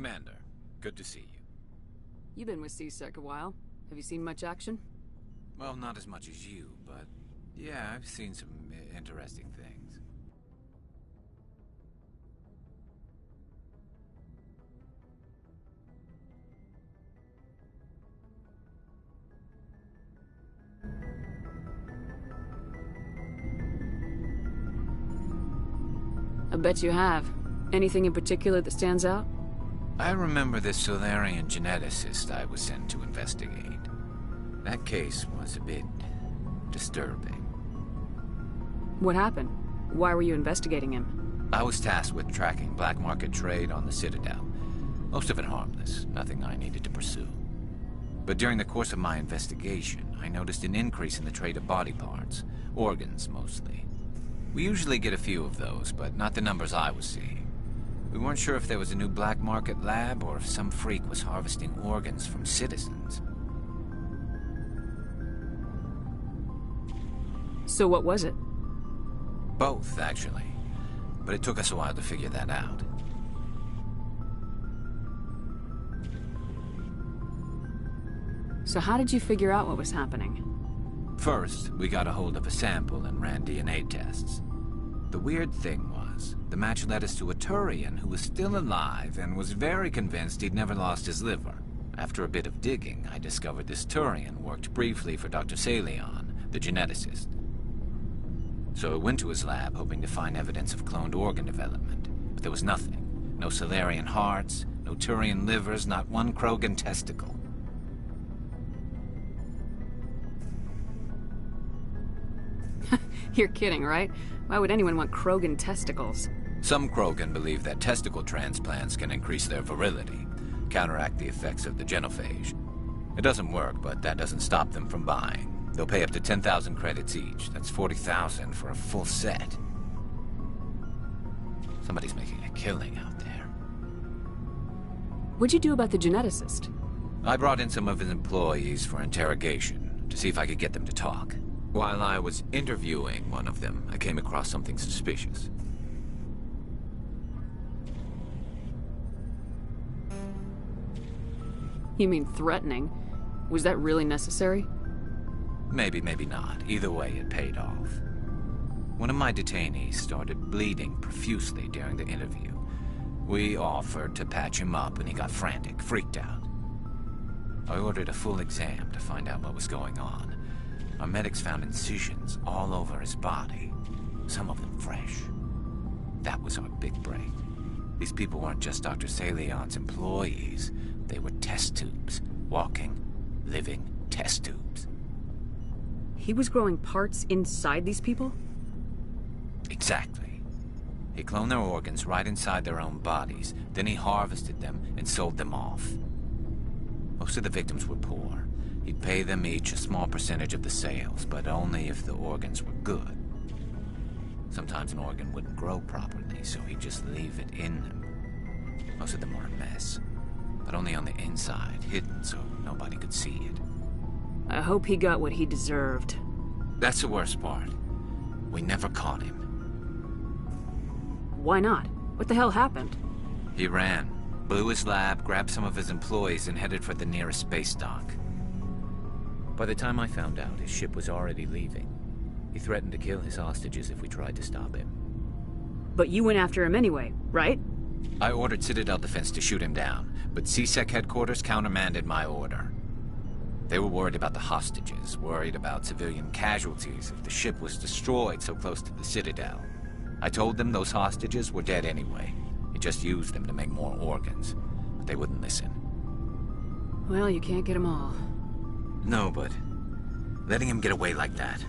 Commander, good to see you. You've been with C-Sec a while. Have you seen much action? Well, not as much as you, but yeah, I've seen some interesting things. I bet you have. Anything in particular that stands out? I remember this Solarian geneticist I was sent to investigate. That case was a bit disturbing. What happened? Why were you investigating him? I was tasked with tracking black market trade on the Citadel. Most of it harmless, nothing I needed to pursue. But during the course of my investigation, I noticed an increase in the trade of body parts, organs mostly. We usually get a few of those, but not the numbers I was seeing. We weren't sure if there was a new black market lab or if some freak was harvesting organs from citizens. So what was it? Both, actually. But it took us a while to figure that out. So how did you figure out what was happening? First, we got a hold of a sample and ran DNA tests. The weird thing was, the match led us to a Turian who was still alive and was very convinced he'd never lost his liver. After a bit of digging, I discovered this Turian worked briefly for Dr. Salion, the geneticist. So I went to his lab hoping to find evidence of cloned organ development, but there was nothing. No Solarian hearts, no Turian livers, not one Krogan testicle. You're kidding, right? Why would anyone want Krogan testicles? Some Krogan believe that testicle transplants can increase their virility, counteract the effects of the genophage. It doesn't work, but that doesn't stop them from buying. They'll pay up to 10,000 credits each. That's 40,000 for a full set. Somebody's making a killing out there. What'd you do about the geneticist? I brought in some of his employees for interrogation, to see if I could get them to talk. While I was interviewing one of them, I came across something suspicious. You mean threatening? Was that really necessary? Maybe, maybe not. Either way, it paid off. One of my detainees started bleeding profusely during the interview. We offered to patch him up and he got frantic, freaked out. I ordered a full exam to find out what was going on. Our medics found incisions all over his body, some of them fresh. That was our big break. These people weren't just Dr. Salion's employees. They were test tubes. Walking, living test tubes. He was growing parts inside these people? Exactly. He cloned their organs right inside their own bodies. Then he harvested them and sold them off. Most of the victims were poor. He'd pay them each a small percentage of the sales, but only if the organs were good. Sometimes an organ wouldn't grow properly, so he'd just leave it in them. Most of them were a mess, but only on the inside, hidden so nobody could see it. I hope he got what he deserved. That's the worst part. We never caught him. Why not? What the hell happened? He ran, blew his lab, grabbed some of his employees, and headed for the nearest space dock. By the time I found out, his ship was already leaving. He threatened to kill his hostages if we tried to stop him. But you went after him anyway, right? I ordered Citadel Defense to shoot him down, but C-Sec headquarters countermanded my order. They were worried about the hostages, worried about civilian casualties if the ship was destroyed so close to the Citadel. I told them those hostages were dead anyway. He just used them to make more organs, but they wouldn't listen. Well, you can't get them all. No, but letting him get away like that.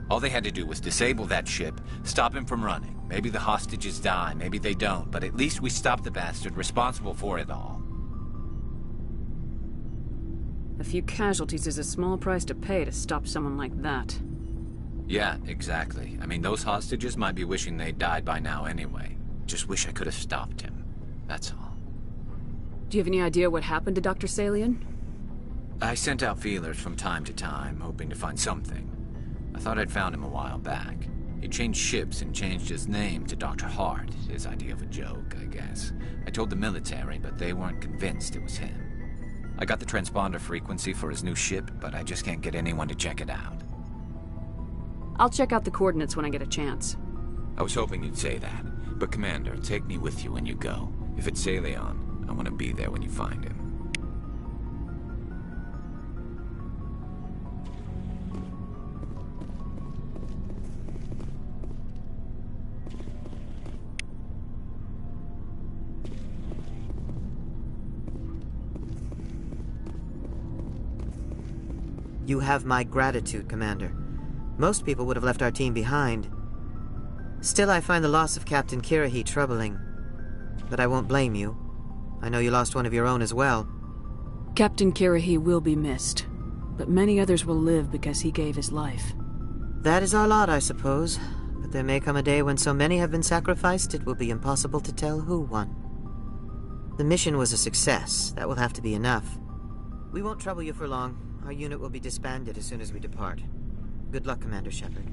All they had to do was disable that ship, stop him from running. Maybe the hostages die, maybe they don't, but at least we stopped the bastard responsible for it all. A few casualties is a small price to pay to stop someone like that. Yeah, exactly. I mean, those hostages might be wishing they'd died by now anyway. Just wish I could have stopped him. That's all. Do you have any idea what happened to Dr. Salion? I sent out feelers from time to time, hoping to find something. I thought I'd found him a while back. He changed ships and changed his name to Dr. Hart, his idea of a joke, I guess. I told the military, but they weren't convinced it was him. I got the transponder frequency for his new ship, but I just can't get anyone to check it out. I'll check out the coordinates when I get a chance. I was hoping you'd say that. But Commander, take me with you when you go. If it's Saleon, I want to be there when you find him. You have my gratitude, Commander. Most people would have left our team behind. Still, I find the loss of Captain Kirrahe troubling. But I won't blame you. I know you lost one of your own as well. Captain Kirrahe will be missed, but many others will live because he gave his life. That is our lot, I suppose. But there may come a day when so many have been sacrificed, it will be impossible to tell who won. The mission was a success. That will have to be enough. We won't trouble you for long. Our unit will be disbanded as soon as we depart. Good luck, Commander Shepard.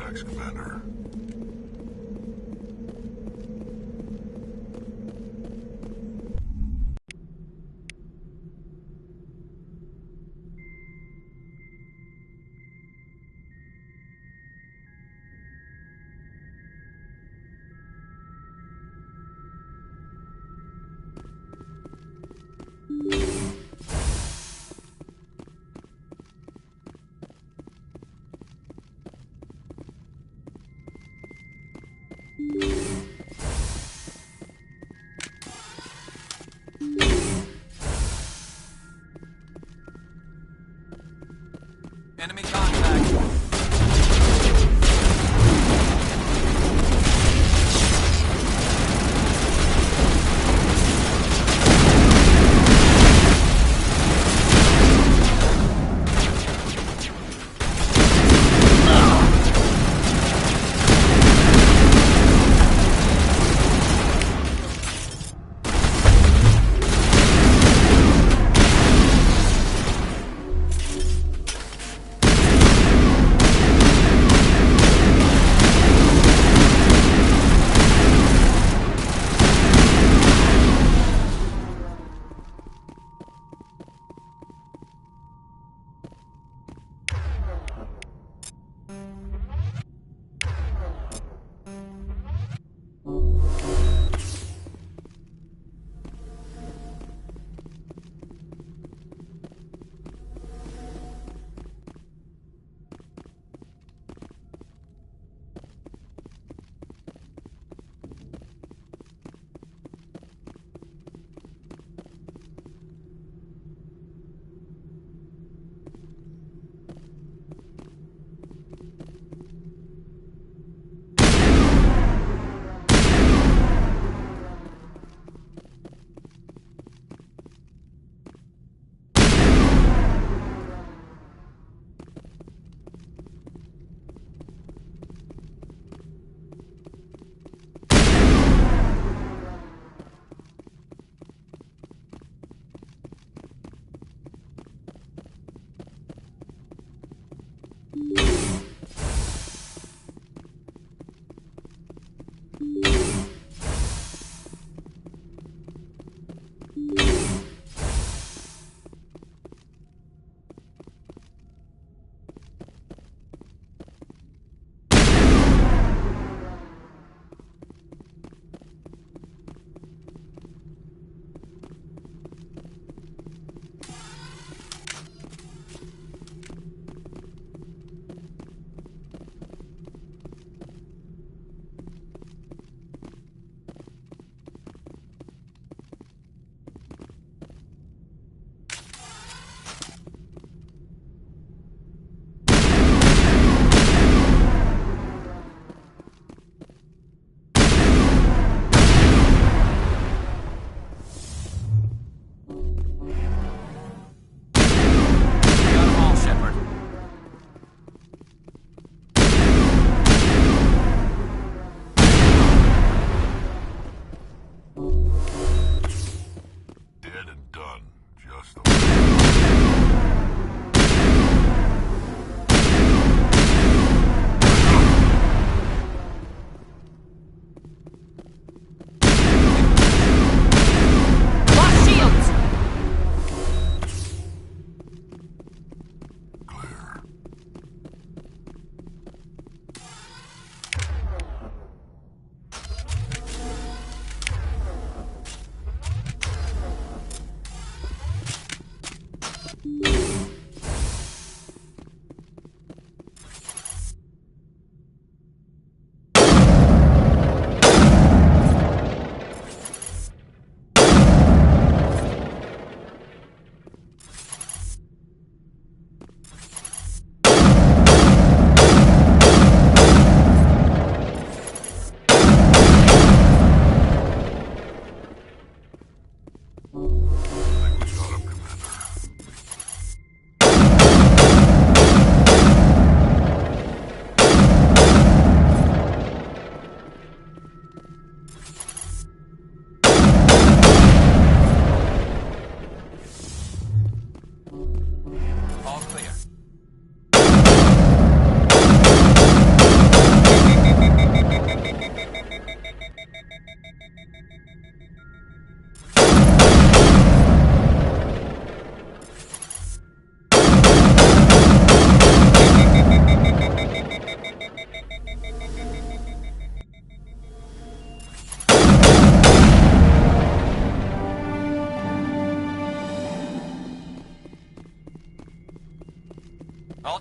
Thanks, Commander.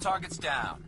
target's down.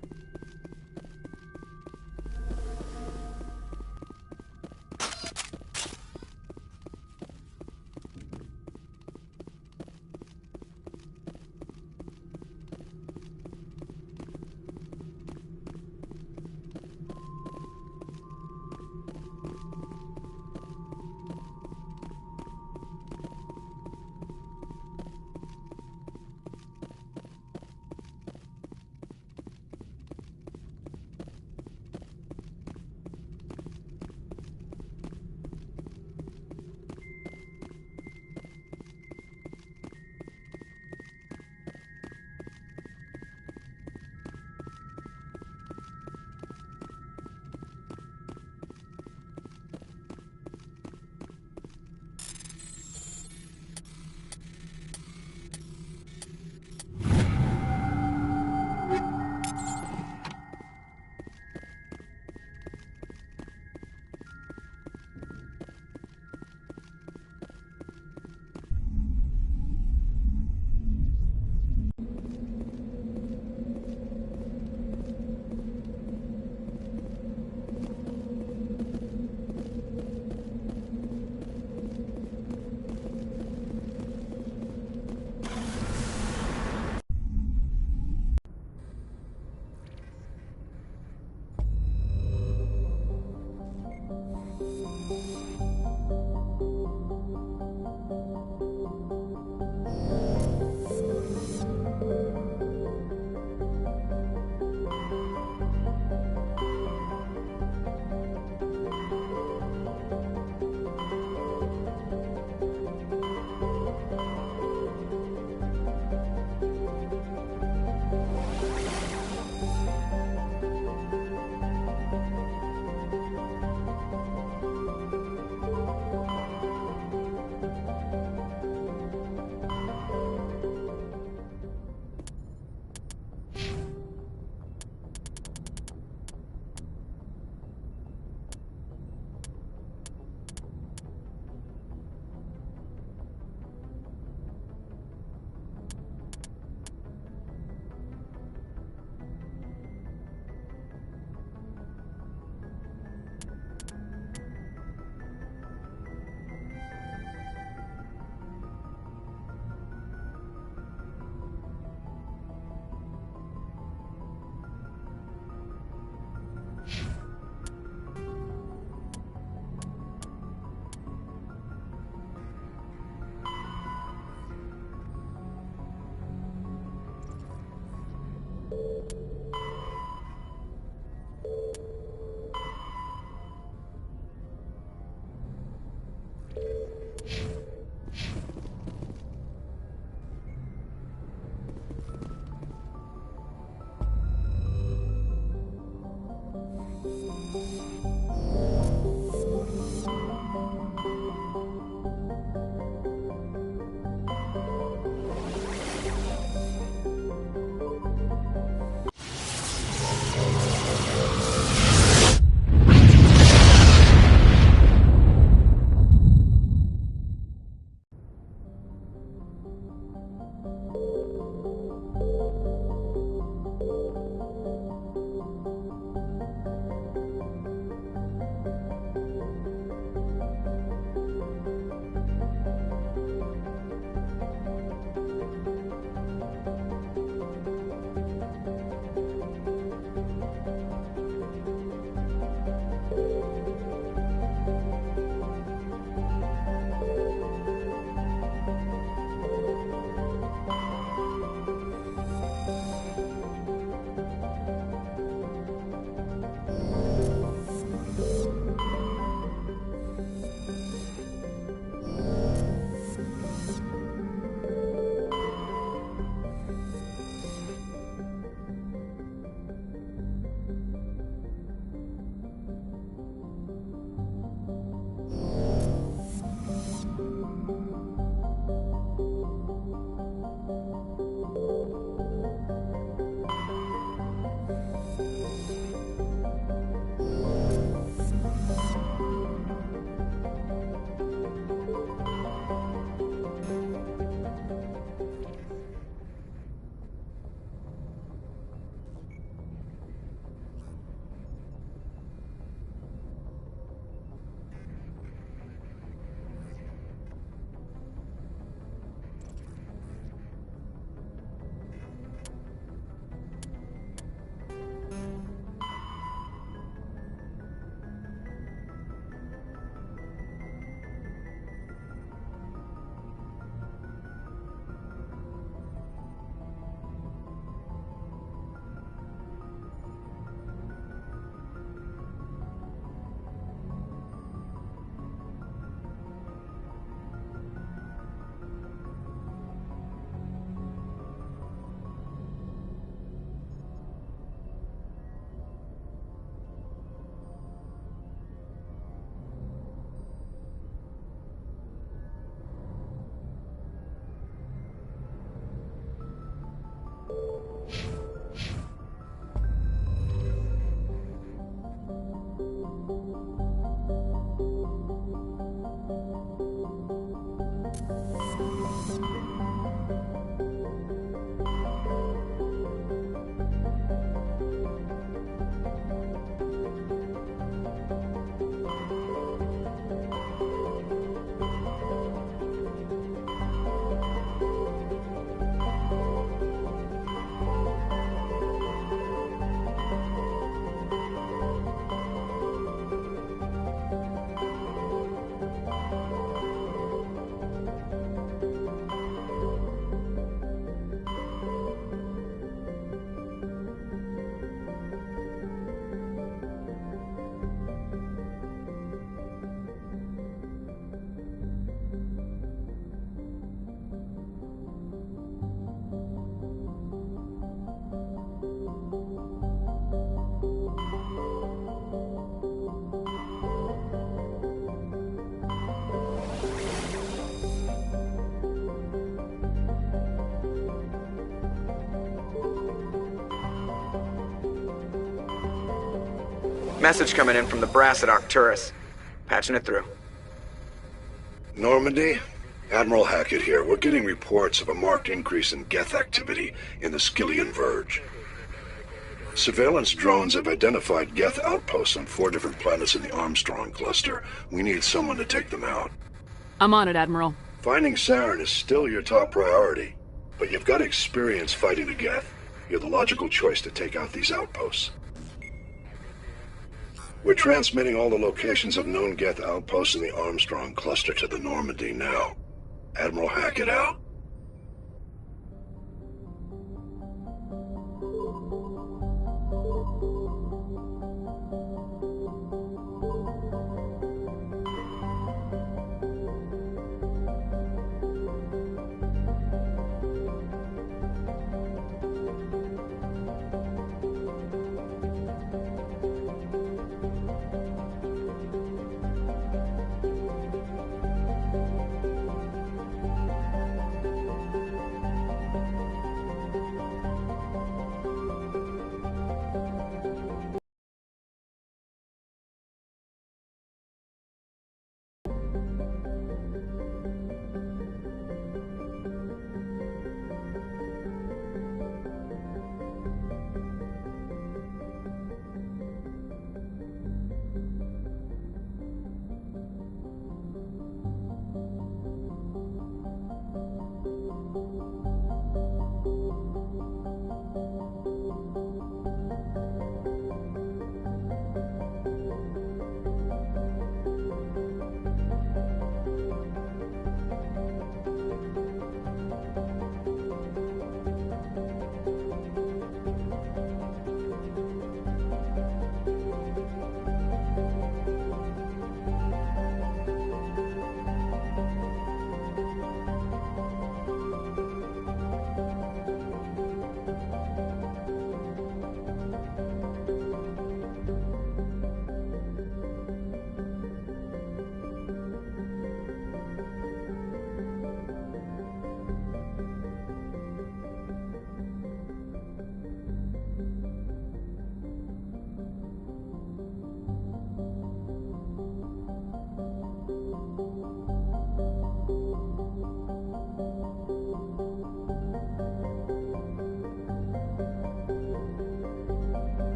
Message coming in from the brass at Arcturus. Patching it through. Normandy? Admiral Hackett here. We're getting reports of a marked increase in Geth activity in the Skyllian Verge. Surveillance drones have identified Geth outposts on 4 different planets in the Armstrong cluster. We need someone to take them out. I'm on it, Admiral. Finding Saren is still your top priority, but you've got experience fighting the Geth. You're the logical choice to take out these outposts. We're transmitting all the locations of known Geth outposts in the Armstrong cluster to the Normandy now. Admiral Hackett out.